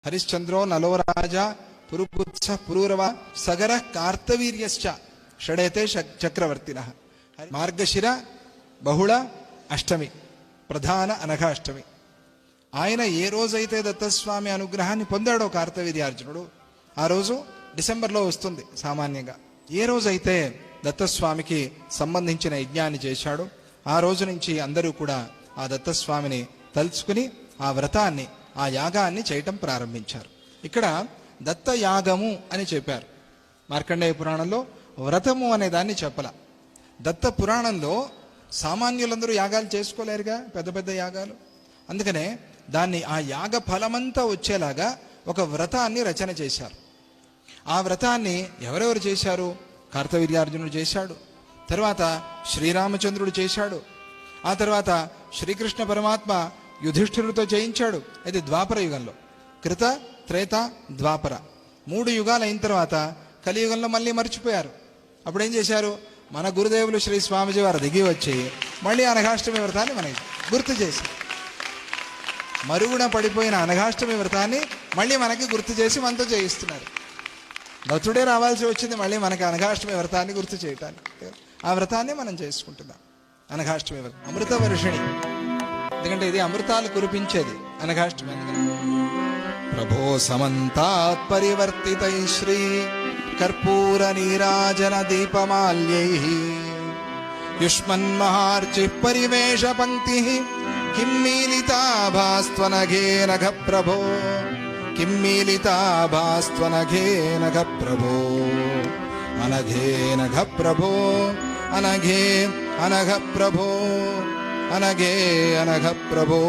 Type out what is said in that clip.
హరిశ్చంద్రో నలో రాజా పురుపుత్స పురూరవ సగర కార్తవీర్యశ్చ షడేతే చక్రవర్తిన. మార్గశిర బహుళ అష్టమి, ప్రధాన అనఘాష్టమి. ఆయన ఏ రోజైతే దత్తస్వామి అనుగ్రహాన్ని పొందాడో కార్తవీర్యార్జునుడు, ఆ రోజు డిసెంబర్లో వస్తుంది సామాన్యంగా. ఏ రోజైతే దత్తస్వామికి సంబంధించిన యజ్ఞాన్ని చేశాడో ఆ రోజు నుంచి అందరూ కూడా ఆ దత్తస్వామిని తలుచుకుని ఆ వ్రతాన్ని, ఆ యాగాన్ని చేయటం ప్రారంభించారు. ఇక్కడ దత్తయాగము అని చెప్పారు. మార్కండేయ పురాణంలో వ్రతము అనే దాన్ని చెప్పల. దత్త పురాణంలో సామాన్యులందరూ యాగాలు చేసుకోలేరుగా, పెద్ద పెద్ద యాగాలు. అందుకనే దాన్ని, ఆ యాగ ఫలమంతా వచ్చేలాగా ఒక వ్రతాన్ని రచన చేశారు. ఆ వ్రతాన్ని ఎవరెవరు చేశారు? కార్తవీర్యార్జునుడు చేశాడు, తర్వాత శ్రీరామచంద్రుడు చేశాడు, ఆ తర్వాత శ్రీకృష్ణ పరమాత్మ యుధిష్ఠిరుడితో చేయించాడు. ఇది ద్వాపర యుగంలో. కృత, త్రేత, ద్వాపర 3 యుగాలు అయిన తర్వాత కలియుగంలో మళ్ళీ మర్చిపోయారు. అప్పుడు ఏం చేశారు? మన గురుదేవులు శ్రీ స్వామిజీ వారు దిగి వచ్చి మళ్ళీ అనఘాష్టమి వ్రతాన్ని మనకి గుర్తు చేసి, మరుగున పడిపోయిన అనఘాష్టమి వ్రతాన్ని మళ్ళీ మనకి గుర్తు చేసి మనతో చేయిస్తున్నారు. దత్తుడే రావాల్సి వచ్చింది మళ్ళీ మనకి అనఘాష్టమి వ్రతాన్ని గుర్తు చేయటానికి. ఆ వ్రతాన్ని మనం చేసుకుంటున్నాం. అనఘాష్టమి వ్రతం అమృత వర్షిణి, ఎందుకంటే ఇది అమృతాలు కురిపించేది అనఘాష్టమి. ప్రభో సమంతాత్ పరివర్తితై శ్రీ కర్పూర నీరాజన దీపమాల్యై యుష్మన్మహార్చి పరివేష పంక్తి కిం మీలితాభాస్త్వనఘే నఘ ప్రభో, కిం మీలితాభాస్త్వనఘే నఘ ప్రభో, అనఘే నఘ ప్రభో, అనఘే అనఘ ప్రభో, అనఘే అనఘ ప్రభో.